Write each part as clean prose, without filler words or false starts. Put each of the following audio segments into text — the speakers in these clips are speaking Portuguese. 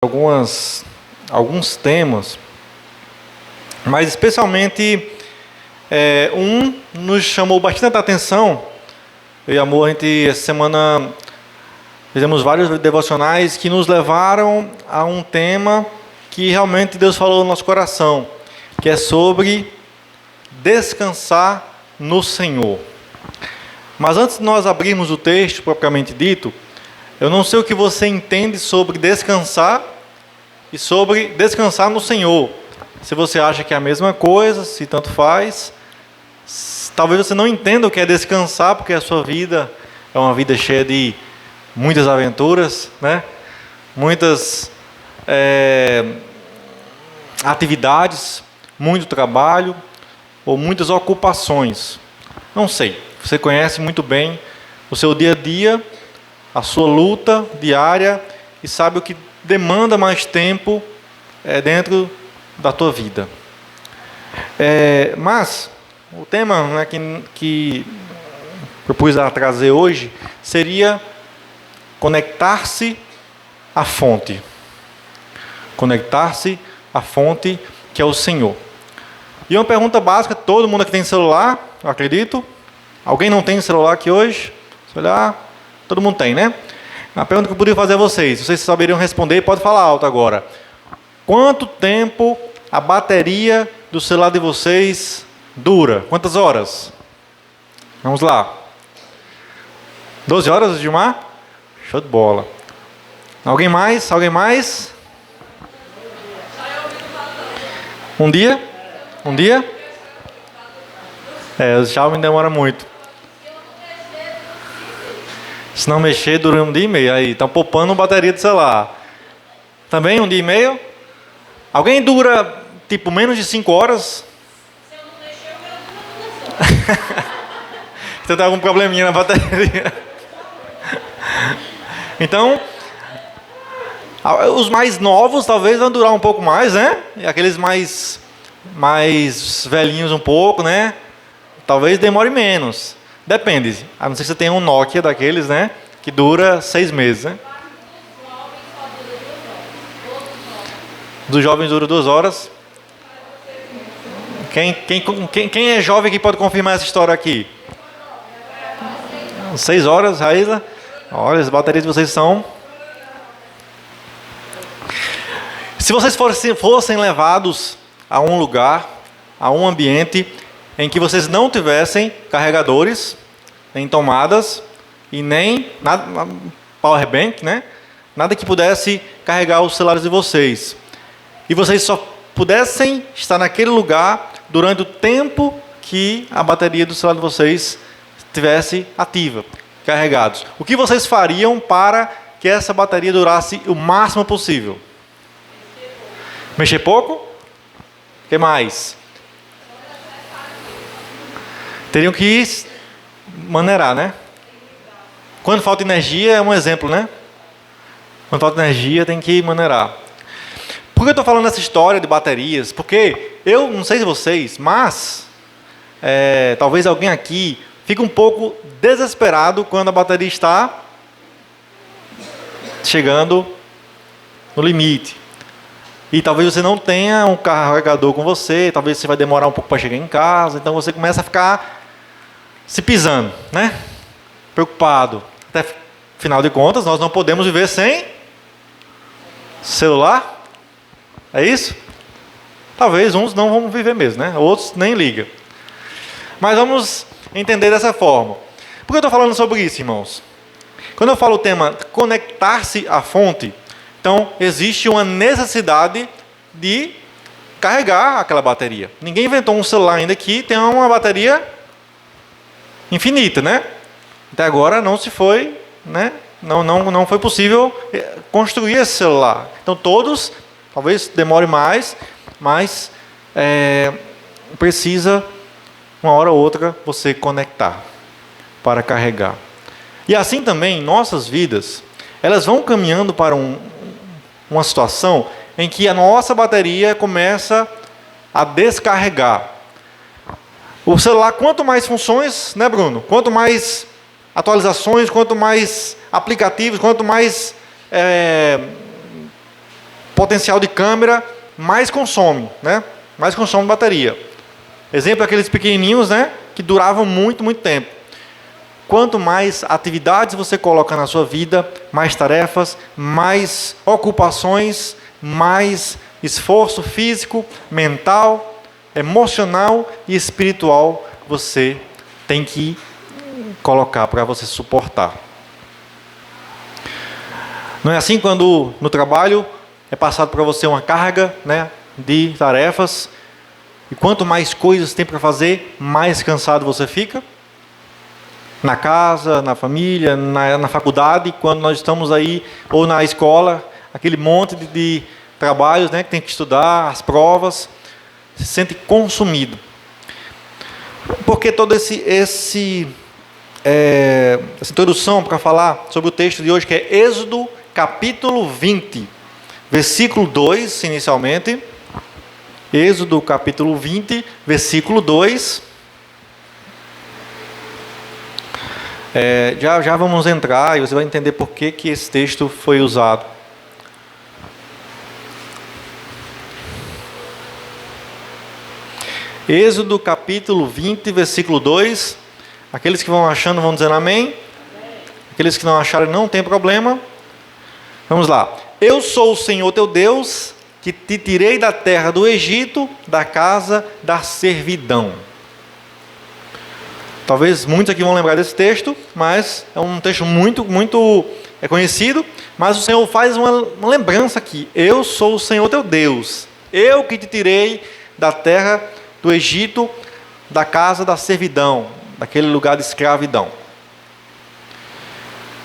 alguns temas, mas especialmente um nos chamou bastante atenção. Eu e a Amor, a gente essa semana fizemos vários devocionais que nos levaram a um tema que realmente Deus falou no nosso coração, que é sobre descansar no Senhor. Mas antes de nós abrirmos o texto propriamente dito, eu não sei o que você entende sobre descansar e sobre descansar no Senhor. Se você acha que é a mesma coisa, se tanto faz. Talvez você não entenda o que é descansar, porque a sua vida é uma vida cheia de muitas aventuras, né? Muitas atividades, muito trabalho ou muitas ocupações. Não sei. Você conhece muito bem o seu dia a dia, a sua luta diária e sabe o que demanda mais tempo dentro da tua vida. Mas o tema, né, que propus a trazer hoje seria conectar-se à fonte. Conectar-se à fonte que é o Senhor. E uma pergunta básica, todo mundo aqui tem celular, eu acredito. Alguém não tem celular aqui hoje? Se olhar, todo mundo tem, né? A pergunta que eu poderia fazer a vocês saberiam responder, pode falar alto agora. Quanto tempo a bateria do celular de vocês dura? Quantas horas? Vamos lá. 12 horas, Gilmar? Show de bola. Alguém mais? Alguém mais? Um dia? Um dia? O Xiaomi demora muito. Se não mexer, dura 1 dia e meio. Aí, estão poupando bateria do celular. Também 1 dia e meio? Alguém dura, menos de 5 horas? Se eu não mexer, o meu dura. Você tem algum probleminha na bateria? Então, os mais novos talvez vão durar um pouco mais, né? E aqueles mais velhinhos um pouco, né? Talvez demore menos. Depende. A não ser que você tenha um Nokia daqueles, né? Que dura 6 meses, né? Dos jovens dura 2 horas. Quem é jovem que pode confirmar essa história aqui? 6 horas, Raíla? Olha, as baterias de vocês são... Se vocês fossem levados a um lugar, a um ambiente em que vocês não tivessem carregadores, nem tomadas e nem nada, power bank, né? Nada que pudesse carregar os celulares de vocês. E vocês só pudessem estar naquele lugar durante o tempo que a bateria do celular de vocês estivesse ativa, carregados. O que vocês fariam para que essa bateria durasse o máximo possível? Mexer pouco? O que mais? Teriam que maneirar, né? Quando falta energia é um exemplo, né? Quando falta energia tem que maneirar. Por que eu estou falando essa história de baterias? Porque eu não sei se vocês, mas talvez alguém aqui fique um pouco desesperado quando a bateria está chegando no limite. E talvez você não tenha um carregador com você, talvez você vai demorar um pouco para chegar em casa, então você começa a ficar se pisando, né? Preocupado. Até final de contas, nós não podemos viver sem celular. É isso? Talvez uns não vão viver mesmo, né? Outros nem ligam. Mas vamos entender dessa forma. Por que eu estou falando sobre isso, irmãos? Quando eu falo o tema conectar-se à fonte, então existe uma necessidade de carregar aquela bateria. Ninguém inventou um celular ainda que tenha uma bateria infinita, né? Até agora não se foi, né? Não foi possível construir esse celular. Então todos, talvez demore mais, mas precisa uma hora ou outra você conectar para carregar. E assim também nossas vidas, elas vão caminhando para uma situação em que a nossa bateria começa a descarregar. O celular, quanto mais funções, né, Bruno? Quanto mais atualizações, quanto mais aplicativos, quanto mais potencial de câmera, mais consome, né? Mais consome bateria. Exemplo, aqueles pequenininhos, né? Que duravam muito, muito tempo. Quanto mais atividades você coloca na sua vida, mais tarefas, mais ocupações, mais esforço físico, mental, emocional e espiritual você tem que colocar para você suportar. Não é assim quando no trabalho é passado para você uma carga, né, de tarefas, e quanto mais coisas tem para fazer, mais cansado você fica? Na casa, na família, na faculdade, quando nós estamos aí, ou na escola, aquele monte de trabalhos, né, que tem que estudar, as provas, se sente consumido. Porque toda essa introdução para falar sobre o texto de hoje, que é Êxodo capítulo 20, versículo 2, inicialmente. Êxodo capítulo 20, versículo 2. Já vamos entrar e você vai entender por que esse texto foi usado. Êxodo capítulo 20, versículo 2. Aqueles que vão achando vão dizendo amém. Aqueles que não acharem não tem problema. Vamos lá. Eu sou o Senhor teu Deus, que te tirei da terra do Egito, da casa da servidão. Talvez muitos aqui vão lembrar desse texto, mas é um texto muito conhecido. Mas o Senhor faz uma lembrança aqui. Eu sou o Senhor teu Deus. Eu que te tirei da terra do Egito, da casa da servidão, daquele lugar de escravidão.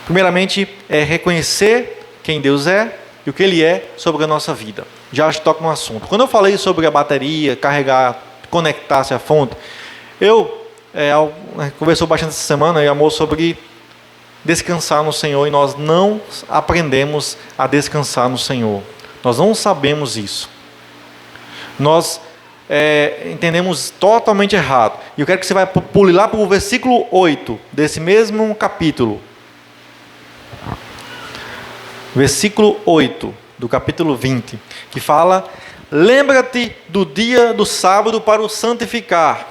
Primeiramente, é reconhecer quem Deus é e o que Ele é sobre a nossa vida. Já toco no assunto. Quando eu falei sobre a bateria, carregar, conectar-se à fonte, conversou bastante essa semana e amor sobre descansar no Senhor, e nós não aprendemos a descansar no Senhor. Nós não sabemos isso. Nós entendemos totalmente errado. E eu quero que você vai pular lá para o versículo 8 desse mesmo capítulo. Versículo 8 do capítulo 20, que fala: lembra-te do dia do sábado para o santificar.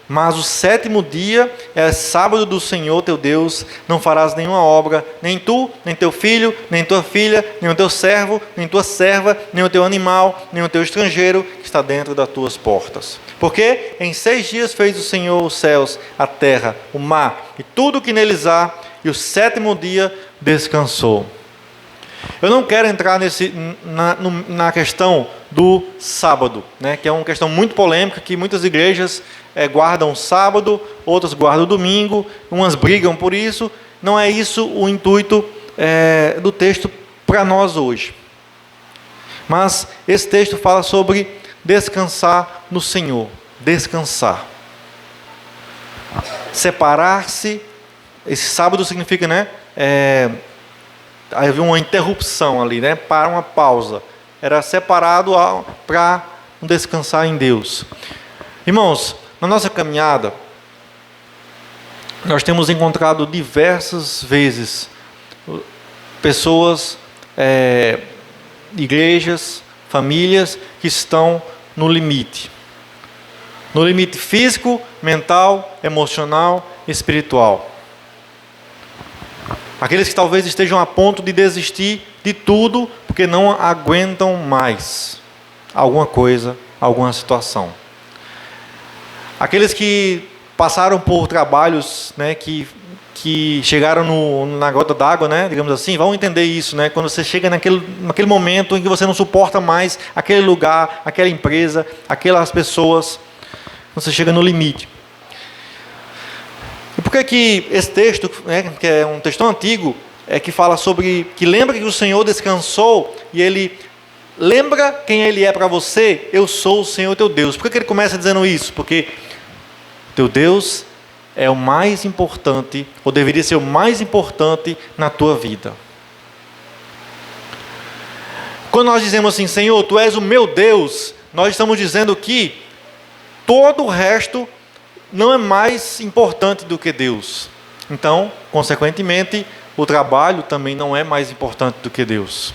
Mas o sétimo dia é sábado do Senhor teu Deus, não farás nenhuma obra, nem tu, nem teu filho, nem tua filha, nem o teu servo, nem tua serva, nem o teu animal, nem o teu estrangeiro que está dentro das tuas portas. Porque em 6 dias fez o Senhor os céus, a terra, o mar e tudo o que neles há, e o sétimo dia descansou. Eu não quero entrar na questão do sábado, né, que é uma questão muito polêmica, que muitas igrejas guardam o sábado, outras guardam o domingo, umas brigam por isso. Não é isso o intuito do texto para nós hoje. Mas esse texto fala sobre descansar no Senhor, descansar. Separar-se, esse sábado significa, né, havia uma interrupção ali, né, para uma pausa. Era separado para descansar em Deus. Irmãos, na nossa caminhada, nós temos encontrado diversas vezes pessoas, igrejas, famílias que estão no limite. No limite físico, mental, emocional, espiritual. Aqueles que talvez estejam a ponto de desistir de tudo porque não aguentam mais alguma coisa, alguma situação. Aqueles que passaram por trabalhos, né, que chegaram na gota d'água, né, digamos assim, vão entender isso, né, quando você chega naquele momento em que você não suporta mais aquele lugar, aquela empresa, aquelas pessoas, você chega no limite. E por que esse texto, né, que é um texto antigo, que fala sobre, que lembra que o Senhor descansou, e Ele lembra quem Ele é para você? Eu sou o Senhor teu Deus. Por que ele começa dizendo isso? Porque teu Deus é o mais importante, ou deveria ser o mais importante na tua vida. Quando nós dizemos assim, Senhor, Tu és o meu Deus, nós estamos dizendo que todo o resto não é mais importante do que Deus. Então, consequentemente, o trabalho também não é mais importante do que Deus.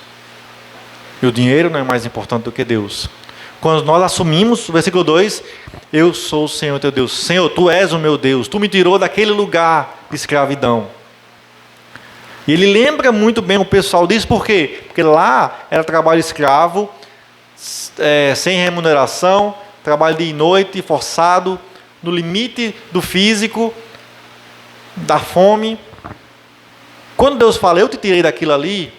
E o dinheiro não é mais importante do que Deus. Quando nós assumimos, o versículo 2, eu sou o Senhor teu Deus. Senhor, tu és o meu Deus. Tu me tirou daquele lugar de escravidão. E ele lembra muito bem o pessoal disso, por quê? Porque lá era trabalho escravo, sem remuneração, trabalho de noite, forçado, no limite do físico, da fome. Quando Deus fala, eu te tirei daquilo ali,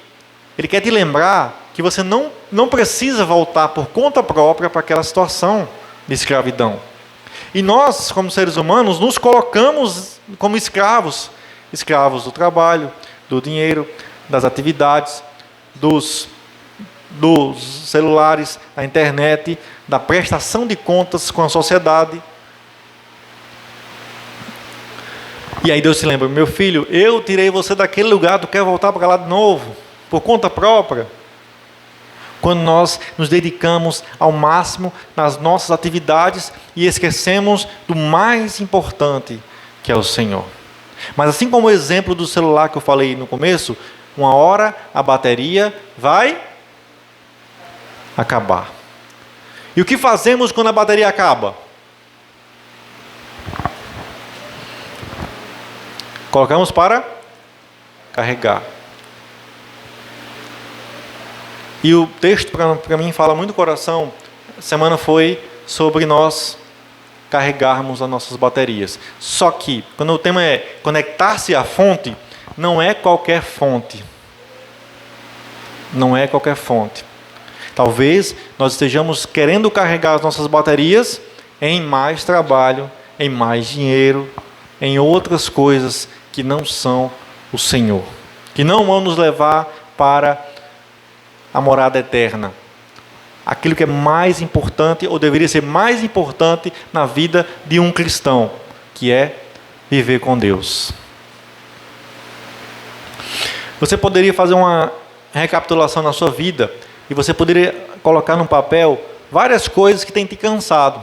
Ele quer te lembrar que você não precisa voltar por conta própria para aquela situação de escravidão. E nós, como seres humanos, nos colocamos como escravos. Escravos do trabalho, do dinheiro, das atividades, dos celulares, da internet, da prestação de contas com a sociedade. E aí Deus se lembra, meu filho, eu tirei você daquele lugar, tu quer voltar para lá de novo, por conta própria? Quando nós nos dedicamos ao máximo nas nossas atividades e esquecemos do mais importante, que é o Senhor. Mas assim como o exemplo do celular que eu falei no começo, uma hora a bateria vai acabar. E o que fazemos quando a bateria acaba? Colocamos para carregar. E o texto para mim fala muito do coração. A semana foi sobre nós carregarmos as nossas baterias. Só que, quando o tema é conectar-se à fonte, não é qualquer fonte. Não é qualquer fonte. Talvez nós estejamos querendo carregar as nossas baterias em mais trabalho, em mais dinheiro, em outras coisas que não são o Senhor, que não vão nos levar para a morada eterna. Aquilo que é mais importante, ou deveria ser mais importante na vida de um cristão, que é viver com Deus. Você poderia fazer uma recapitulação na sua vida, e você poderia colocar no papel várias coisas que têm te cansado.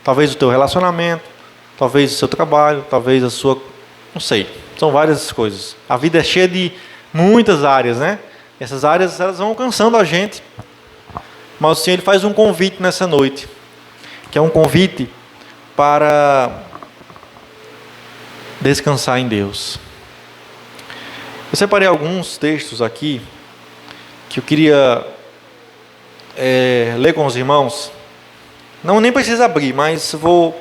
Talvez o teu relacionamento, talvez o seu trabalho, talvez a sua... não sei, são várias coisas. A vida é cheia de muitas áreas, né? Essas áreas, elas vão cansando a gente. Mas o Senhor, Ele faz um convite nessa noite, que é um convite para descansar em Deus. Eu separei alguns textos aqui, que eu queria ler com os irmãos. Não, nem precisa abrir, mas vou...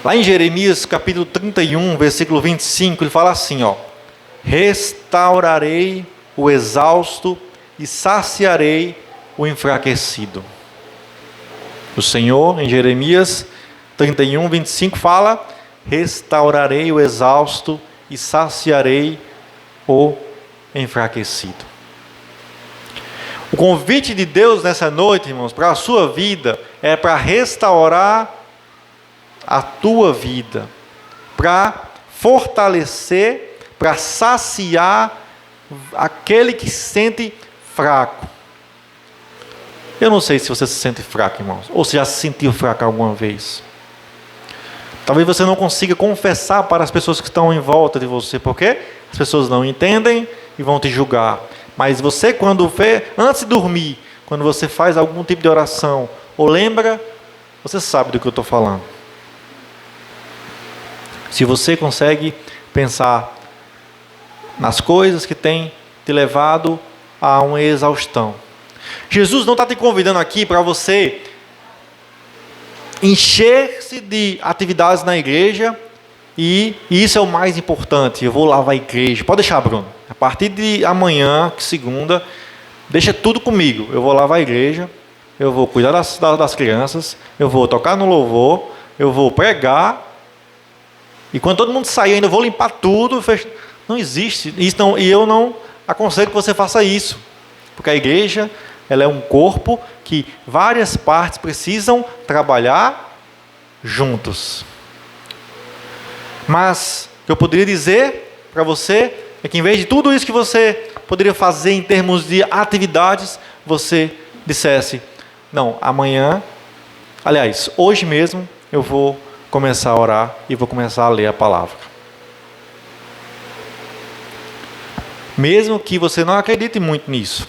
Lá em Jeremias, capítulo 31, versículo 25, ele fala assim, ó: restaurarei o exausto e saciarei o enfraquecido. O Senhor, em Jeremias 31, 25, fala: restaurarei o exausto e saciarei o enfraquecido. O convite de Deus nessa noite, irmãos, para a sua vida, é para restaurar a tua vida, para fortalecer, para saciar aquele que se sente fraco. Eu não sei se você se sente fraco, irmãos, ou se já se sentiu fraco alguma vez. Talvez você não consiga confessar para as pessoas que estão em volta de você, porque as pessoas não entendem e vão te julgar. Mas você, quando antes de dormir, quando você faz algum tipo de oração, ou lembra, você sabe do que eu estou falando. Se você consegue pensar nas coisas que têm te levado a uma exaustão. Jesus não está te convidando aqui para você encher-se de atividades na igreja e isso é o mais importante. Eu vou lavar a igreja. Pode deixar, Bruno. A partir de amanhã, segunda, deixa tudo comigo. Eu vou lavar a igreja, eu vou cuidar das crianças, eu vou tocar no louvor, eu vou pregar. E quando todo mundo sair, ainda vou limpar tudo. Não existe isso, não, e eu não aconselho que você faça isso, porque a igreja, ela é um corpo que várias partes precisam trabalhar juntos. Mas o que eu poderia dizer para você é que em vez de tudo isso que você poderia fazer em termos de atividades, você dissesse: não, amanhã, aliás, hoje mesmo eu vou começar a orar e vou começar a ler a palavra. Mesmo que você não acredite muito nisso.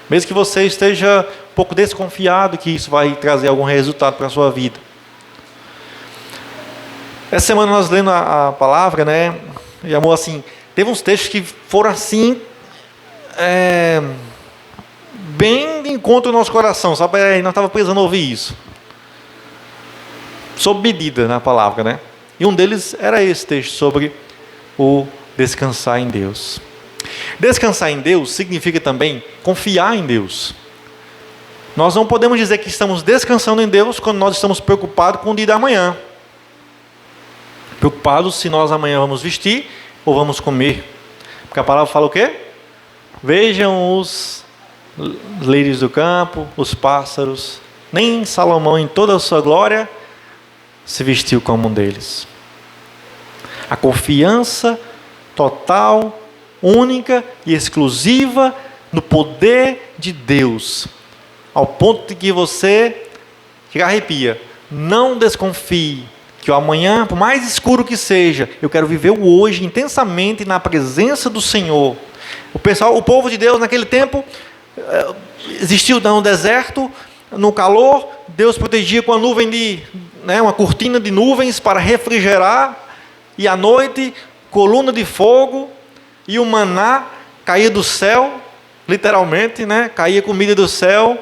Mesmo que você esteja um pouco desconfiado que isso vai trazer algum resultado para a sua vida. Essa semana nós lendo a palavra, né? E amor, assim, teve uns textos que foram assim, bem de encontro ao nosso coração, sabe? Nós estávamos precisando ouvir isso. Sob medida na palavra, né? E um deles era esse texto sobre o descansar em Deus. Descansar em Deus significa também confiar em Deus. Nós não podemos dizer que estamos descansando em Deus quando nós estamos preocupados com o dia da manhã. Preocupados se nós amanhã vamos vestir ou vamos comer. Porque a palavra fala o quê? Vejam os lírios do campo, os pássaros. Nem Salomão em toda a sua glória se vestiu como um deles. A confiança total, única e exclusiva no poder de Deus. Ao ponto de que você arrepia. Não desconfie que o amanhã, por mais escuro que seja, eu quero viver o hoje intensamente na presença do Senhor. O povo de Deus naquele tempo existiu no deserto, no calor, Deus protegia com a nuvem uma cortina de nuvens para refrigerar, e à noite, coluna de fogo, e o maná caía do céu, literalmente, caía comida do céu,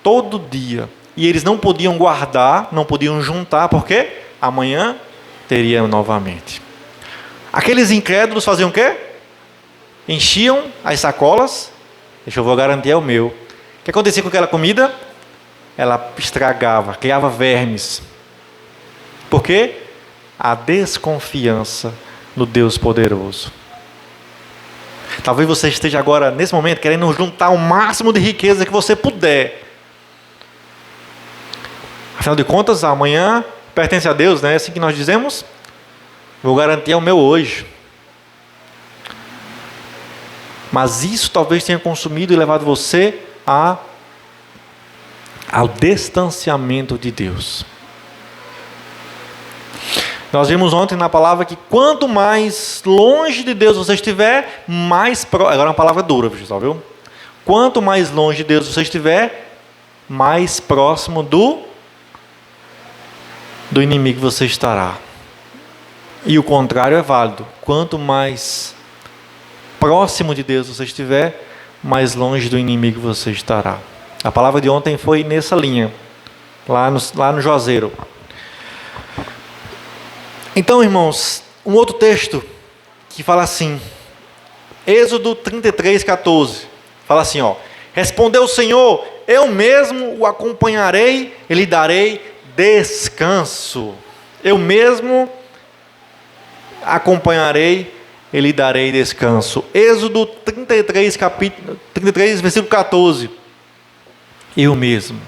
todo dia. E eles não podiam guardar, não podiam juntar, porque amanhã teria novamente. Aqueles incrédulos faziam o quê? Enchiam as sacolas, deixa eu vou garantir é o meu. O que acontecia com aquela comida? Ela estragava, criava vermes. Por quê? A desconfiança no Deus poderoso. Talvez você esteja agora, nesse momento, querendo juntar o máximo de riqueza que você puder. Afinal de contas, amanhã pertence a Deus, não é assim que nós dizemos? Vou garantir é o meu hoje. Mas isso talvez tenha consumido e levado você ao distanciamento de Deus. Nós vimos ontem na palavra que quanto mais longe de Deus você estiver, mais próximo. Agora é uma palavra dura, pessoal, viu? Quanto mais longe de Deus você estiver, mais próximo do inimigo você estará. E o contrário é válido. Quanto mais próximo de Deus você estiver, mais longe do inimigo você estará. A palavra de ontem foi nessa linha, lá no Juazeiro. Então, irmãos, um outro texto que fala assim, Êxodo 33:14, fala assim, respondeu o Senhor, eu mesmo o acompanharei e lhe darei descanso. Eu mesmo acompanharei e lhe darei descanso. Êxodo 33, versículo 14. Eu mesmo.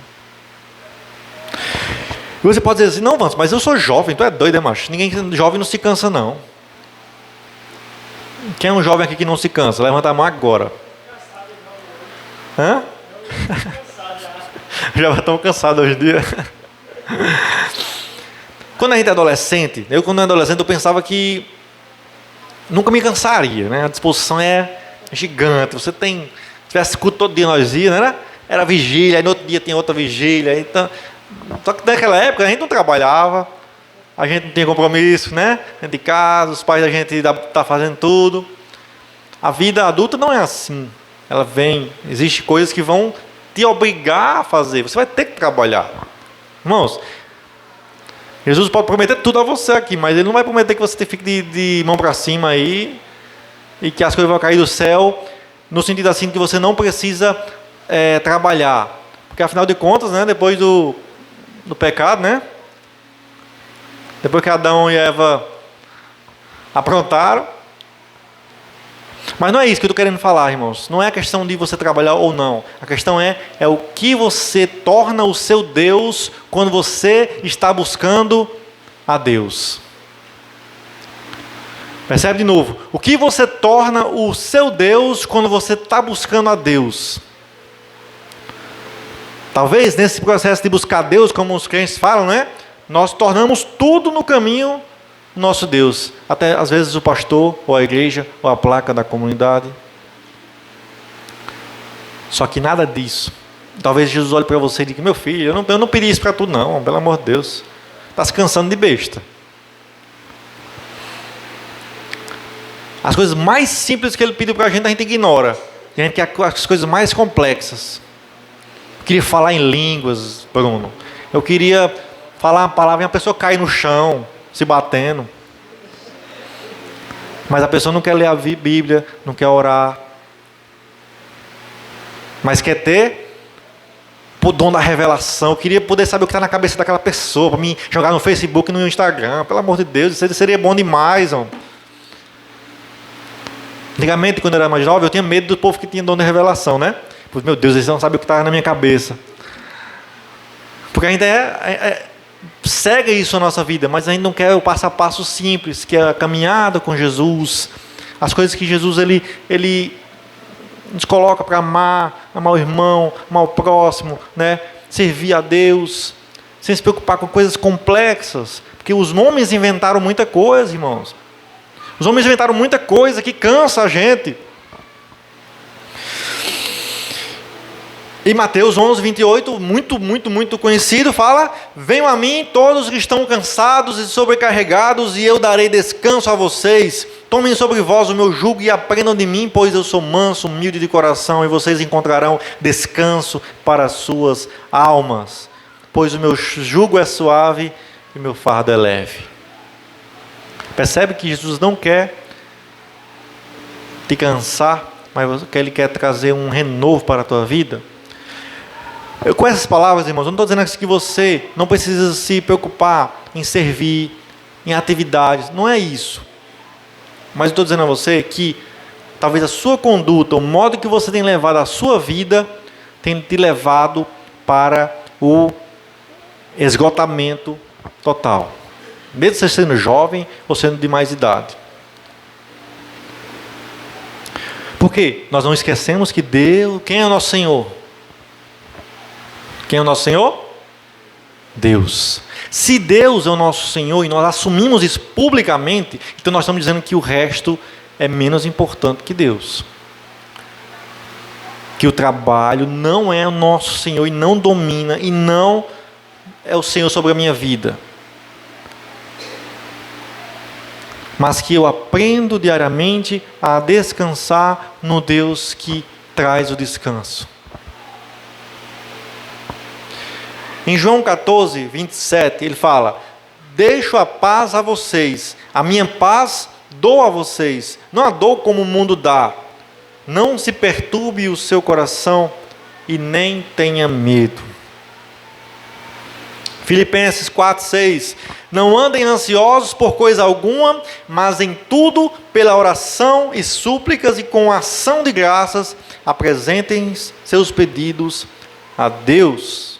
E você pode dizer assim, não, Vance, mas eu sou jovem, tu é doido, macho? Ninguém jovem não se cansa, não. Quem é um jovem aqui que não se cansa? Levanta a mão agora. Hã? Já estão cansados hoje em dia. Quando a gente é adolescente, quando eu era adolescente, eu pensava que nunca me cansaria, né? A disposição é gigante. Você tivesse culto todo dia nós ia, né? Era vigília, aí no outro dia tem outra vigília. Então, só que naquela época a gente não trabalhava, a gente não tinha compromisso, né? Dentro de casa, os pais da gente tá fazendo tudo. A vida adulta não é assim. Ela existem coisas que vão te obrigar a fazer. Você vai ter que trabalhar. Irmãos, Jesus pode prometer tudo a você aqui, mas Ele não vai prometer que você fique de mão para cima aí e que as coisas vão cair do céu, no sentido assim que você não precisa trabalhar. Porque afinal de contas, né, depois do pecado, né? Depois que Adão e Eva aprontaram. Mas não é isso que eu estou querendo falar, irmãos. Não é a questão de você trabalhar ou não. A questão é o que você torna o seu Deus quando você está buscando a Deus. Percebe de novo. O que você torna o seu Deus quando você está buscando a Deus? Talvez nesse processo de buscar Deus, como os crentes falam, né? Nós tornamos tudo no caminho o nosso Deus, até às vezes o pastor, ou a igreja, ou a placa da comunidade. Só que nada disso. Talvez Jesus olhe para você e diga: meu filho, eu não pedi isso para tu não, pelo amor de Deus. Está se cansando de besta. As coisas mais simples que ele pediu para a gente ignora. A gente quer as coisas mais complexas. Eu queria falar em línguas, Bruno. Eu queria falar uma palavra e a pessoa cai no chão, se batendo. Mas a pessoa não quer ler a Bíblia, não quer orar. Mas quer ter o dom da revelação. Eu queria poder saber o que está na cabeça daquela pessoa, para mim jogar no Facebook e no Instagram. Pelo amor de Deus, isso seria bom demais. Ó. Antigamente, quando eu era mais jovem, eu tinha medo do povo que tinha dom de revelação, né? Pois, meu Deus, eles não sabem o que está na minha cabeça. Porque a gente segue isso na nossa vida, mas a gente não quer o passo a passo simples, que é a caminhada com Jesus, as coisas que Jesus ele nos coloca para amar o irmão, amar o próximo, né? Servir a Deus, sem se preocupar com coisas complexas, porque os homens inventaram muita coisa, irmãos. Os homens inventaram muita coisa que cansa a gente. Em Mateus 11, 28, muito conhecido, fala: venham a mim todos que estão cansados e sobrecarregados, e eu darei descanso a vocês. Tomem sobre vós o meu jugo e aprendam de mim, pois eu sou manso, humilde de coração, e vocês encontrarão descanso para as suas almas. Pois o meu jugo é suave e o meu fardo é leve. Percebe que Jesus não quer te cansar, mas Ele quer trazer um renovo para a tua vida. Com essas palavras, irmãos, eu não estou dizendo que você não precisa se preocupar em servir, em atividades, não é isso. Mas eu estou dizendo a você que talvez a sua conduta, o modo que você tem levado a sua vida, tem te levado para o esgotamento total. Mesmo você sendo jovem ou sendo de mais idade. Por quê? Nós não esquecemos que Deus... Quem é o nosso Senhor? Quem é o nosso Senhor? Deus. Se Deus é o nosso Senhor e nós assumimos isso publicamente, então nós estamos dizendo que o resto é menos importante que Deus. Que o trabalho não é o nosso Senhor e não domina e não é o Senhor sobre a minha vida. Mas que eu aprendo diariamente a descansar no Deus que traz o descanso. Em João 14, 27, ele fala: deixo a paz a vocês, a minha paz dou a vocês, não a dou como o mundo dá. Não se perturbe o seu coração e nem tenha medo. Filipenses 4, 6. Não andem ansiosos por coisa alguma, mas em tudo, pela oração e súplicas e com ação de graças, apresentem seus pedidos a Deus.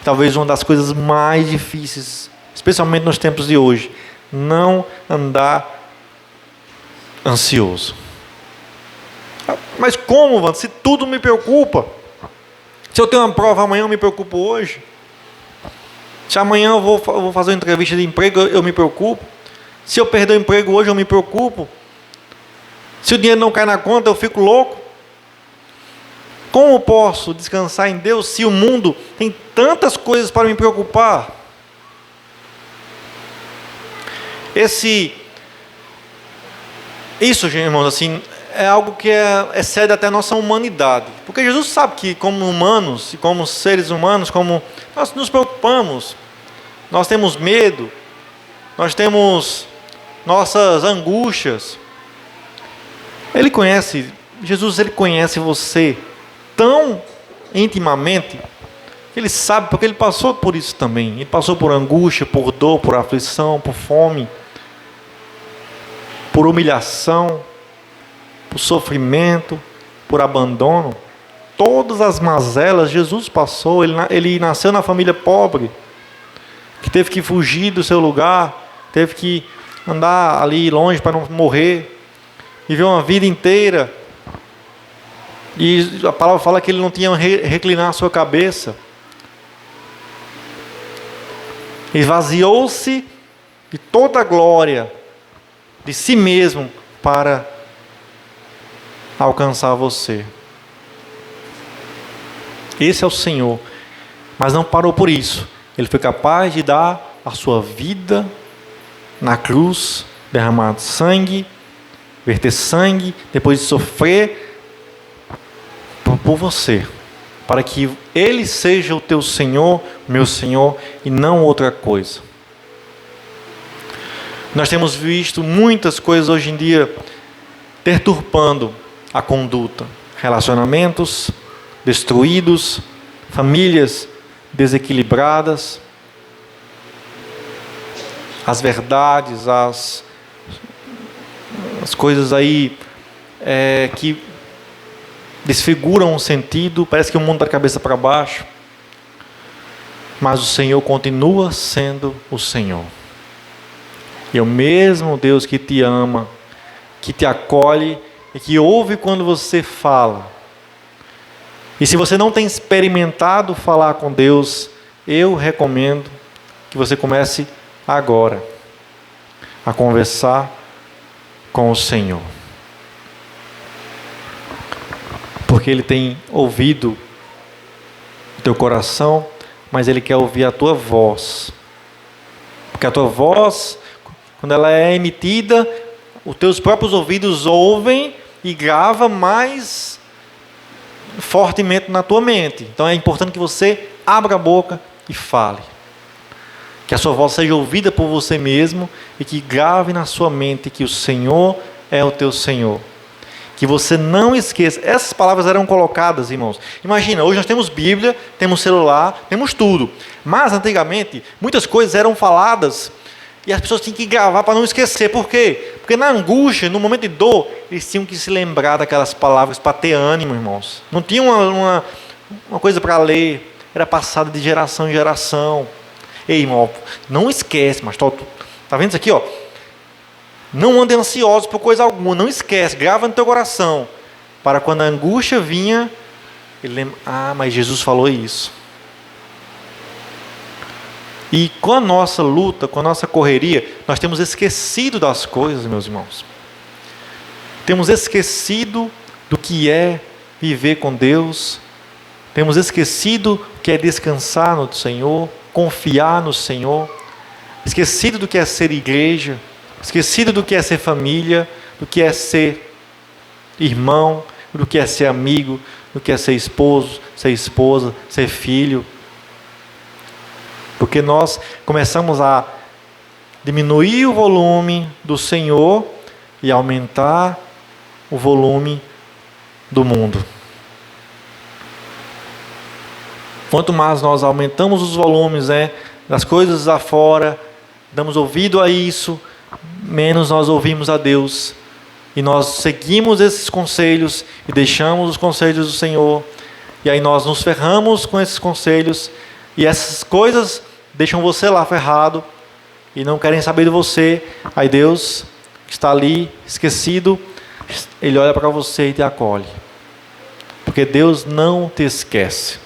Talvez uma das coisas mais difíceis, especialmente nos tempos de hoje, não andar ansioso. Mas como, Wanda? Se tudo me preocupa. Se eu tenho uma prova amanhã, eu me preocupo hoje. Se amanhã eu vou fazer uma entrevista de emprego, eu me preocupo. Se eu perder o emprego hoje, eu me preocupo. Se o dinheiro não cai na conta, eu fico louco. Como posso descansar em Deus se o mundo tem tantas coisas para me preocupar? Isso, irmãos, assim, é algo que excede até a nossa humanidade. Porque Jesus sabe que como humanos, e como seres humanos, como nós nos preocupamos, nós temos medo, nós temos nossas angústias. Jesus ele conhece você tão intimamente, que Ele sabe, porque Ele passou por isso também. Ele passou por angústia, por dor, por aflição, por fome, por humilhação, por sofrimento, por abandono. Todas as mazelas Jesus passou. Ele nasceu na família pobre, que teve que fugir do seu lugar, teve que andar ali longe para não morrer, viveu uma vida inteira, e a palavra fala que ele não tinha reclinar a sua cabeça. Esvaziou-se de toda a glória de si mesmo para alcançar você. Esse é o Senhor. Mas não parou por isso. Ele foi capaz de dar a sua vida na cruz, derramar sangue, verter sangue, depois de sofrer por você, para que Ele seja o teu Senhor, meu Senhor, e não outra coisa. Nós temos visto muitas coisas hoje em dia deturpando a conduta, relacionamentos destruídos, famílias desequilibradas, as verdades, as coisas aí que desfiguram o sentido, parece que o mundo está de cabeça para baixo, mas o Senhor continua sendo o Senhor. E é o mesmo Deus que te ama, que te acolhe e que ouve quando você fala. E se você não tem experimentado falar com Deus, eu recomendo que você comece agora a conversar com o Senhor. Porque Ele tem ouvido o teu coração, mas Ele quer ouvir a tua voz. Porque a tua voz, quando ela é emitida, os teus próprios ouvidos ouvem e gravam mais fortemente na tua mente. Então é importante que você abra a boca e fale. Que a sua voz seja ouvida por você mesmo e que grave na sua mente que o Senhor é o teu Senhor. Que você não esqueça. Essas palavras eram colocadas, irmãos. Imagina, hoje nós temos Bíblia, temos celular, temos tudo. Mas antigamente, muitas coisas eram faladas e as pessoas tinham que gravar para não esquecer. Por quê? Porque na angústia, no momento de dor, eles tinham que se lembrar daquelas palavras para ter ânimo, irmãos. Não tinha uma coisa para ler. Era passada de geração em geração. Ei, irmão, não esquece, mas tá vendo isso aqui, ó? Não ande ansioso por coisa alguma, não esquece, grava no teu coração, para quando a angústia vinha, ele lembra, mas Jesus falou isso. E com a nossa luta, com a nossa correria, nós temos esquecido das coisas, meus irmãos. Temos esquecido do que é viver com Deus, temos esquecido o que é descansar no Senhor, confiar no Senhor, esquecido do que é ser igreja, esquecido do que é ser família, do que é ser irmão, do que é ser amigo, do que é ser esposo, ser esposa, ser filho. Porque nós começamos a diminuir o volume do Senhor e aumentar o volume do mundo. Quanto mais nós aumentamos os volumes das coisas lá fora, damos ouvido a isso, menos nós ouvimos a Deus. E nós seguimos esses conselhos e deixamos os conselhos do Senhor. E aí nós nos ferramos com esses conselhos. E essas coisas deixam você lá ferrado e não querem saber de você. Aí Deus, que está ali esquecido, Ele olha para você e te acolhe. Porque Deus não te esquece.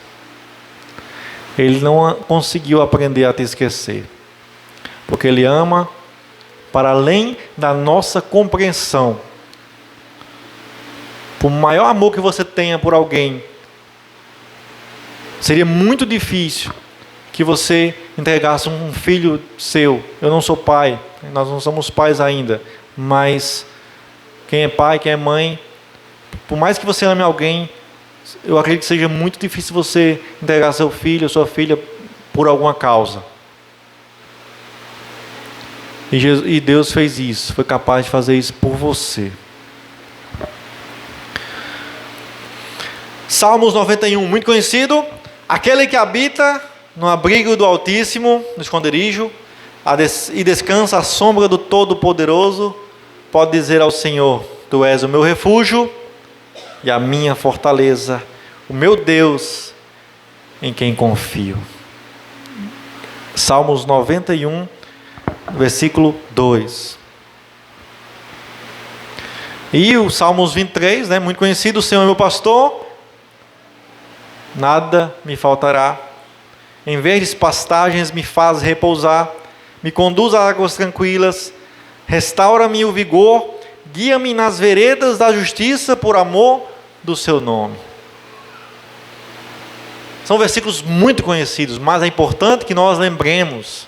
Ele não conseguiu aprender a te esquecer. Porque Ele ama para além da nossa compreensão. Por maior amor que você tenha por alguém, seria muito difícil que você entregasse um filho seu. Eu não sou pai, nós não somos pais ainda, mas quem é pai, quem é mãe, por mais que você ame alguém, eu acredito que seja muito difícil você entregar seu filho ou sua filha por alguma causa. E Deus fez isso, foi capaz de fazer isso por você. Salmos 91, muito conhecido. Aquele que habita no abrigo do Altíssimo, no esconderijo, e descansa à sombra do Todo-Poderoso, pode dizer ao Senhor: Tu és o meu refúgio e a minha fortaleza, o meu Deus em quem confio. Salmos 91, versículo 2. E o Salmos 23, muito conhecido: O Senhor é meu pastor, nada me faltará. Em verdes pastagens me faz repousar, me conduz a águas tranquilas, restaura-me o vigor, guia-me nas veredas da justiça por amor do seu nome. São versículos muito conhecidos, mas é importante que nós lembremos,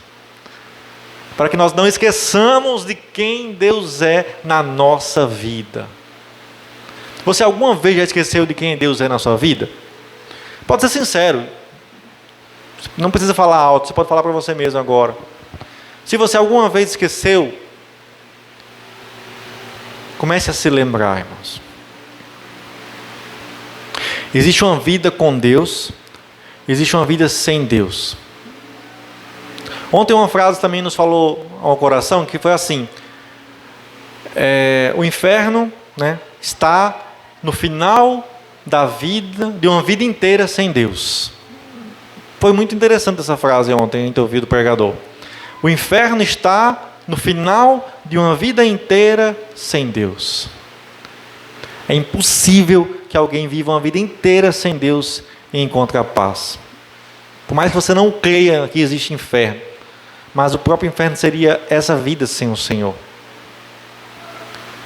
para que nós não esqueçamos de quem Deus é na nossa vida. Você alguma vez já esqueceu de quem Deus é na sua vida? Pode ser sincero, não precisa falar alto, você pode falar para você mesmo agora. Se você alguma vez esqueceu, comece a se lembrar, irmãos. Existe uma vida com Deus, existe uma vida sem Deus. Ontem uma frase também nos falou ao coração, que foi assim: o inferno, né, está no final da vida, de uma vida inteira sem Deus. Foi muito interessante essa frase ontem, a gente ouviu do pregador. O inferno está no final de uma vida inteira sem Deus. É impossível que alguém viva uma vida inteira sem Deus e encontre a paz. Por mais que você não creia que existe inferno, mas o próprio inferno seria essa vida sem o Senhor.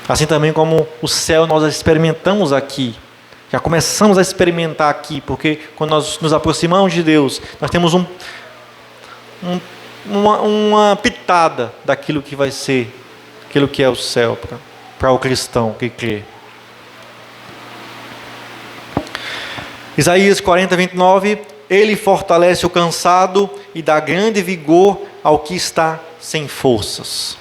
Assim também como o céu nós experimentamos aqui, já começamos a experimentar aqui, porque quando nós nos aproximamos de Deus, nós temos uma pitada daquilo que vai ser, aquilo que é o céu para o cristão que crê. Isaías 40, 29, Ele fortalece o cansado e dá grande vigor ao que está sem forças.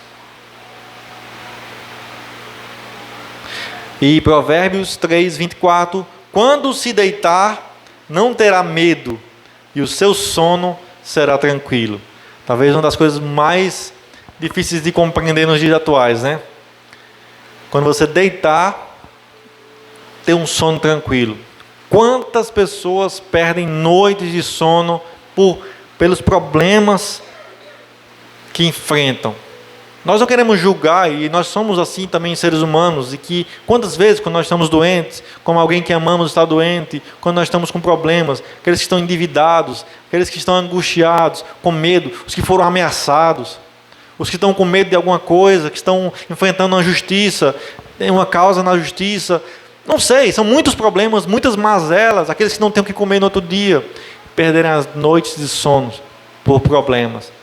E Provérbios 3, 24, quando se deitar, não terá medo, e o seu sono será tranquilo. Talvez uma das coisas mais difíceis de compreender nos dias atuais, né? Quando você deitar, ter um sono tranquilo. Quantas pessoas perdem noites de sono pelos problemas que enfrentam? Nós não queremos julgar, e nós somos assim também seres humanos, e que quantas vezes quando nós estamos doentes, como alguém que amamos está doente, quando nós estamos com problemas, aqueles que estão endividados, aqueles que estão angustiados, com medo, os que foram ameaçados, os que estão com medo de alguma coisa, que estão enfrentando uma justiça, uma causa na justiça, não sei, são muitos problemas, muitas mazelas, aqueles que não têm o que comer no outro dia, perderem as noites de sono por problemas.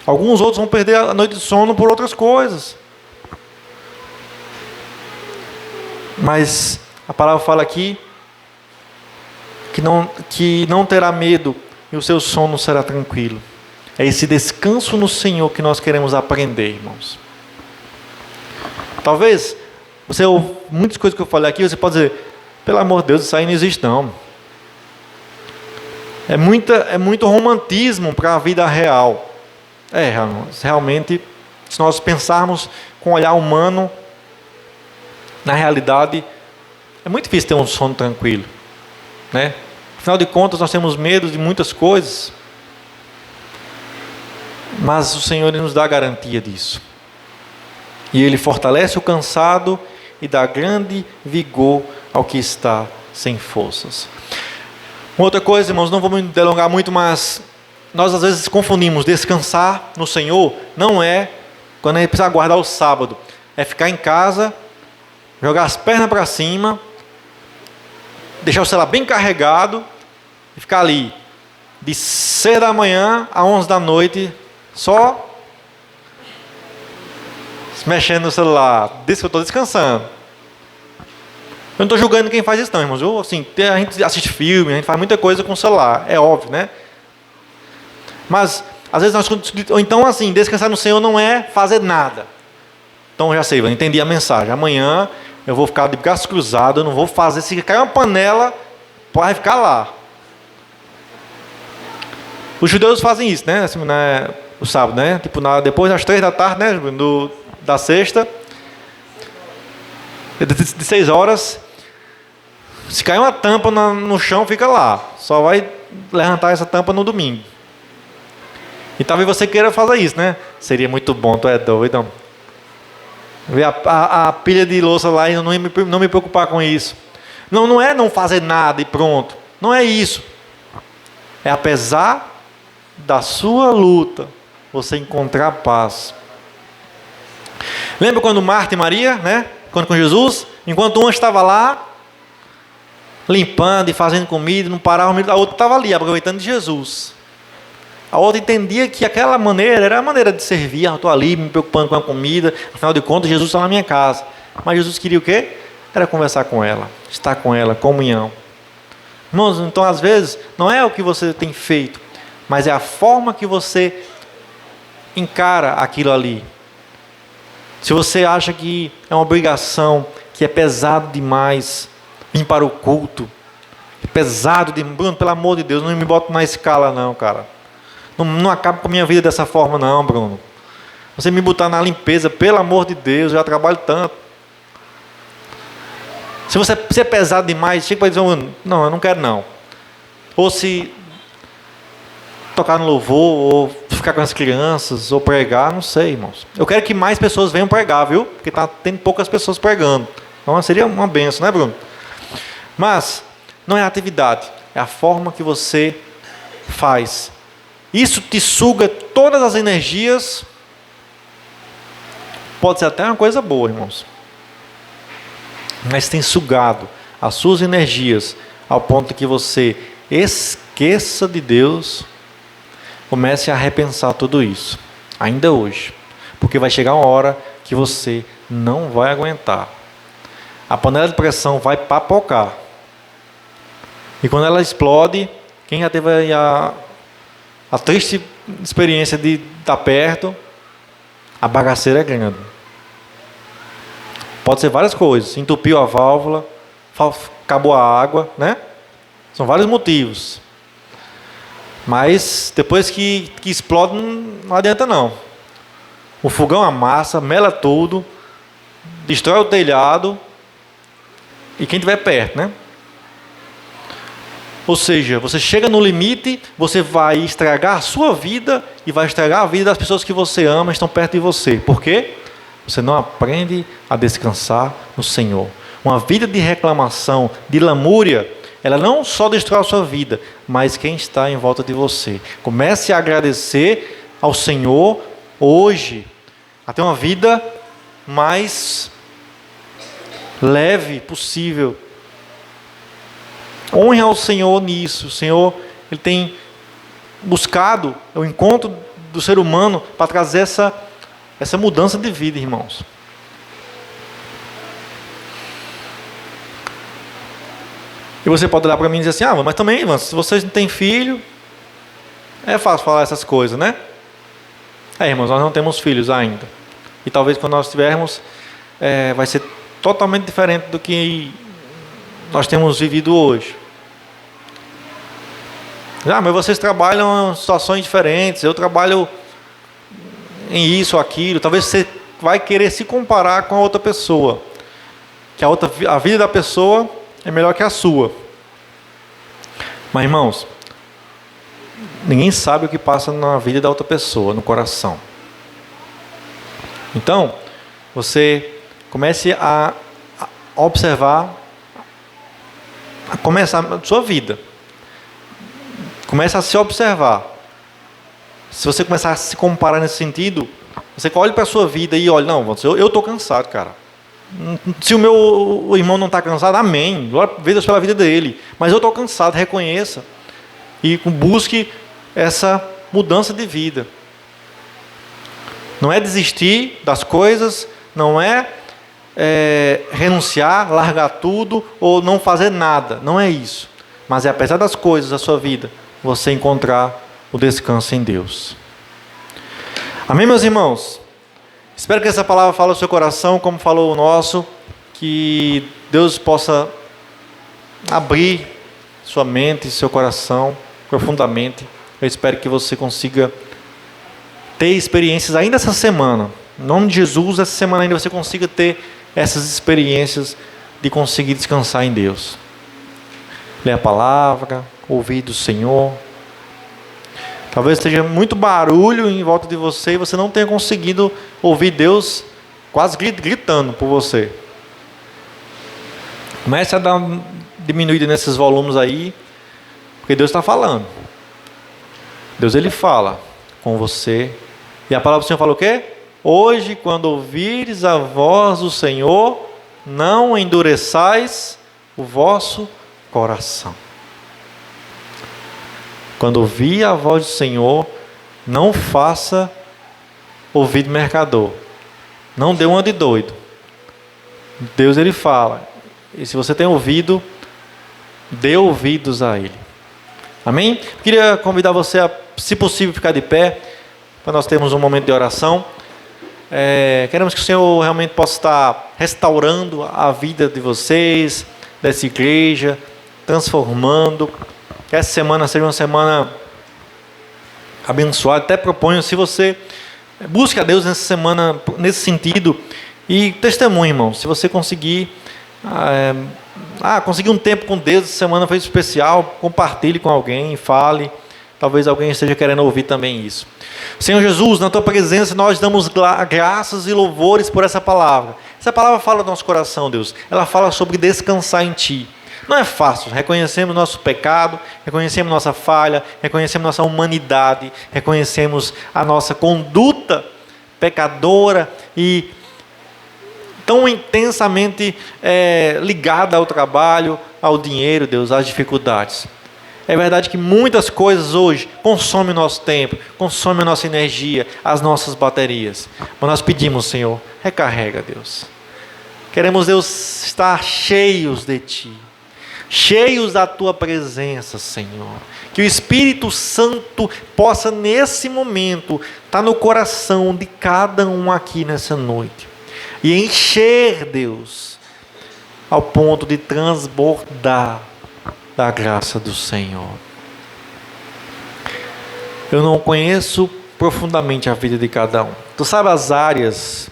Alguns outros vão perder a noite de sono por outras coisas. Mas a palavra fala aqui que não terá medo e o seu sono será tranquilo. É esse descanso no Senhor que nós queremos aprender, irmãos. Talvez você ouve muitas coisas que eu falei aqui, você pode dizer, pelo amor de Deus, isso aí não existe não. É muito romantismo para a vida real. Realmente, se nós pensarmos com um olhar humano, na realidade, é muito difícil ter um sono tranquilo, né? Afinal de contas, nós temos medo de muitas coisas, mas o Senhor nos dá a garantia disso. E Ele fortalece o cansado e dá grande vigor ao que está sem forças. Uma outra coisa, irmãos, não vou me delongar muito, mas nós às vezes confundimos descansar no Senhor, não é quando a gente precisa guardar o sábado, é ficar em casa, jogar as pernas para cima, deixar o celular bem carregado e ficar ali de 6 da manhã a 11 da noite só mexendo no celular. Diz que eu estou descansando. Eu não estou julgando quem faz isso não, irmãos. A gente assiste filme, a gente faz muita coisa com o celular, é óbvio, né? Mas, às vezes, ou então assim, descansar no Senhor não é fazer nada. Então, já sei, eu entendi a mensagem. Amanhã eu vou ficar de braços cruzados, eu não vou fazer, se cair uma panela, pode ficar lá. Os judeus fazem isso, né? Assim, o sábado, né? Tipo, depois das 3 da tarde, né? Da sexta, de 6 horas, se cair uma tampa no chão, fica lá. Só vai levantar essa tampa no domingo. E talvez você queira fazer isso, né? Seria muito bom, tu é doido. Ver a pilha de louça lá e não me preocupar com isso. Não é não fazer nada e pronto. Não é isso. É apesar da sua luta, você encontrar paz. Lembra quando Marta e Maria, né? Quando com Jesus, enquanto uma estava lá, limpando e fazendo comida, não parava, a outra estava ali, aproveitando de Jesus. A outra entendia que aquela maneira era a maneira de servir. Eu estou ali me preocupando com a comida, afinal de contas Jesus está na minha casa. Mas Jesus queria o quê? Era conversar com ela, estar com ela, comunhão. Irmãos, então às vezes não é o que você tem feito, mas é a forma que você encara aquilo ali. Se você acha que é uma obrigação, que é pesado demais vir para o culto, é pesado demais, Bruno, pelo amor de Deus, não me bota na escala não, cara. Não acaba com a minha vida dessa forma não, Bruno. Você me botar na limpeza, pelo amor de Deus, eu já trabalho tanto. Se você é pesado demais, chega para dizer, não, eu não quero não. Ou se tocar no louvor, ou ficar com as crianças, ou pregar, não sei, irmãos. Eu quero que mais pessoas venham pregar, viu? Porque está tendo poucas pessoas pregando. Então seria uma benção, né, Bruno? Mas não é a atividade, é a forma que você faz. Isso te suga todas as energias. Pode ser até uma coisa boa, irmãos. Mas tem sugado as suas energias ao ponto que você esqueça de Deus. Comece a repensar tudo isso, ainda hoje. Porque vai chegar uma hora que você não vai aguentar. A panela de pressão vai papocar. E quando ela explode, quem já teve a triste experiência de estar perto, a bagaceira é grande. Pode ser várias coisas. Entupiu a válvula, acabou a água, né? São vários motivos. Mas depois que explode, não adianta não. O fogão amassa, mela tudo, destrói o telhado e quem estiver perto, né? Ou seja, você chega no limite, você vai estragar a sua vida e vai estragar a vida das pessoas que você ama e estão perto de você. Por quê? Você não aprende a descansar no Senhor. Uma vida de reclamação, de lamúria, ela não só destrói a sua vida, mas quem está em volta de você. Comece a agradecer ao Senhor hoje, a ter uma vida mais leve possível. Honre ao Senhor nisso. O Senhor, Ele tem buscado o encontro do ser humano para trazer essa mudança de vida, irmãos. E você pode olhar para mim e dizer assim, mas também, irmãos, se vocês não têm filho, é fácil falar essas coisas, né? Irmãos, nós não temos filhos ainda. E talvez quando nós tivermos, vai ser totalmente diferente do que nós temos vivido hoje. Mas vocês trabalham em situações diferentes, eu trabalho em isso ou aquilo. Talvez você vai querer se comparar com a outra pessoa. Que a vida da pessoa é melhor que a sua. Mas, irmãos, ninguém sabe o que passa na vida da outra pessoa, no coração. Então, você comece a observar, a começar a sua vida. Comece a se observar. Se você começar a se comparar nesse sentido, você olha para a sua vida e olha, não, eu estou cansado, cara. Se o meu irmão não está cansado, amém. Glória a Deus pela vida dele. Mas eu estou cansado, reconheça. E busque essa mudança de vida. Não é desistir das coisas, não é renunciar, largar tudo ou não fazer nada. Não é isso. Mas é apesar das coisas da sua vida, você encontrar o descanso em Deus. Amém, meus irmãos? Espero que essa palavra fale ao seu coração, como falou o nosso, que Deus possa abrir sua mente e seu coração profundamente. Eu espero que você consiga ter experiências ainda essa semana. Em nome de Jesus, essa semana ainda você consiga ter essas experiências de conseguir descansar em Deus. Ler a palavra, ouvir do Senhor. Talvez esteja muito barulho em volta de você e você não tenha conseguido ouvir Deus quase gritando por você. Comece a dar uma diminuída nesses volumes aí, porque Deus está falando. Deus, Ele fala com você E a palavra do Senhor fala o quê? Hoje, quando ouvires a voz do Senhor, não endureçais o vosso coração. Quando ouvir a voz do Senhor, não faça ouvido mercador. Não dê uma de doido. Deus, ele fala. E se você tem ouvido, dê ouvidos a ele. Amém? Queria convidar você a, se possível, ficar de pé, para nós termos um momento de oração. Queremos que o Senhor realmente possa estar restaurando a vida de vocês, dessa igreja, transformando. Que essa semana seja uma semana abençoada. Até proponho, se você busque a Deus nessa semana, nesse sentido, e testemunhe, irmão. Se você conseguir, conseguir um tempo com Deus, essa semana foi especial, compartilhe com alguém, fale. Talvez alguém esteja querendo ouvir também isso. Senhor Jesus, na Tua presença nós damos graças e louvores por essa palavra. Essa palavra fala do nosso coração, Deus. Ela fala sobre descansar em Ti. Não é fácil, reconhecemos nosso pecado, reconhecemos nossa falha, reconhecemos nossa humanidade, reconhecemos a nossa conduta pecadora e tão intensamente ligada ao trabalho, ao dinheiro, Deus, às dificuldades. É verdade que muitas coisas hoje consomem o nosso tempo, consomem a nossa energia, as nossas baterias. Mas nós pedimos, Senhor, recarrega, Deus. Queremos, Deus, estar cheios de Ti, cheios da Tua presença, Senhor. Que o Espírito Santo possa, nesse momento, estar no coração de cada um aqui nessa noite. E encher, Deus, ao ponto de transbordar da graça do Senhor. Eu não conheço profundamente a vida de cada um. Tu sabe as áreas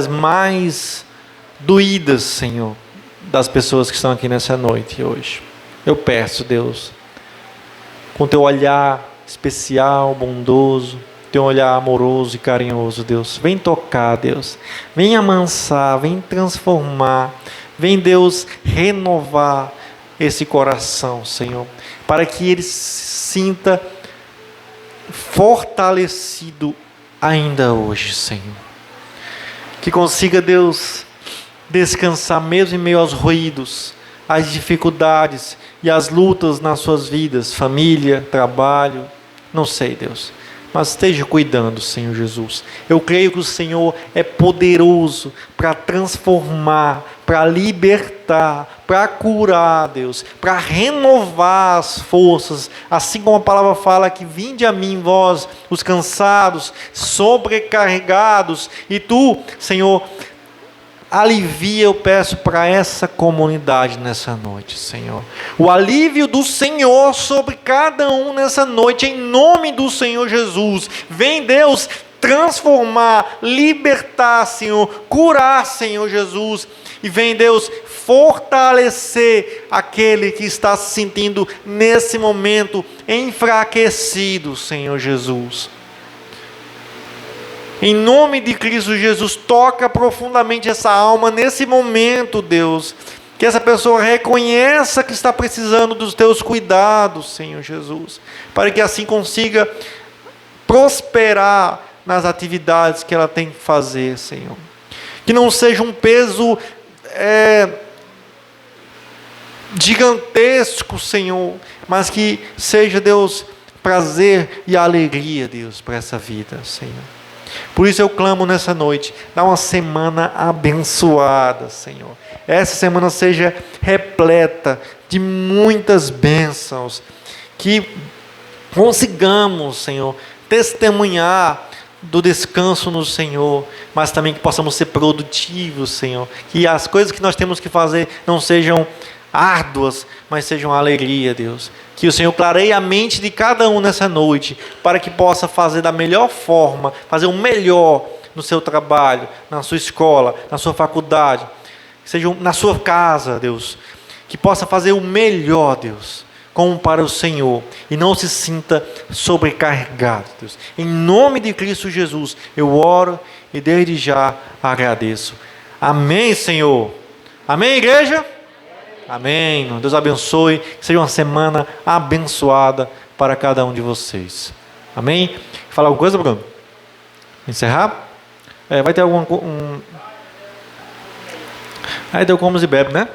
mais doídas, Senhor, das pessoas que estão aqui nessa noite hoje. Eu peço, Deus, com Teu olhar especial, bondoso, Teu olhar amoroso e carinhoso, Deus, vem tocar, Deus, vem amansar, vem transformar, vem, Deus, renovar esse coração, Senhor, para que ele se sinta fortalecido ainda hoje, Senhor. Que consiga, Deus, descansar mesmo em meio aos ruídos, às dificuldades e às lutas nas suas vidas, família, trabalho, não sei, Deus. Mas esteja cuidando, Senhor Jesus. Eu creio que o Senhor é poderoso para transformar, para libertar, para curar, Deus, para renovar as forças. Assim como a palavra fala que vinde a mim vós, os cansados, sobrecarregados, e Tu, Senhor, alivia, eu peço para essa comunidade nessa noite, Senhor. O alívio do Senhor sobre cada um nessa noite, em nome do Senhor Jesus. Vem, Deus, transformar, libertar, Senhor, curar, Senhor Jesus. E vem, Deus, fortalecer aquele que está se sentindo nesse momento enfraquecido, Senhor Jesus. Em nome de Cristo Jesus, toca profundamente essa alma nesse momento, Deus. Que essa pessoa reconheça que está precisando dos Teus cuidados, Senhor Jesus. Para que assim consiga prosperar nas atividades que ela tem que fazer, Senhor. Que não seja um peso gigantesco, Senhor. Mas que seja, Deus, prazer e alegria, Deus, para essa vida, Senhor. Por isso eu clamo nessa noite, dá uma semana abençoada, Senhor. Essa semana seja repleta de muitas bênçãos, que consigamos, Senhor, testemunhar do descanso no Senhor, mas também que possamos ser produtivos, Senhor. Que as coisas que nós temos que fazer não sejam árduas, mas sejam alegria, Deus. Que o Senhor clareie a mente de cada um nessa noite, para que possa fazer da melhor forma, fazer o melhor no seu trabalho, na sua escola, na sua faculdade, seja na sua casa, Deus. Que possa fazer o melhor, Deus, como para o Senhor, e não se sinta sobrecarregado, Deus. Em nome de Cristo Jesus, eu oro e desde já agradeço. Amém, Senhor. Amém, igreja? Amém. Deus abençoe. Que seja uma semana abençoada para cada um de vocês. Amém? Fala alguma coisa, Bruno? encerrar. Vai ter alguma... Aí deu comes e bebe, né?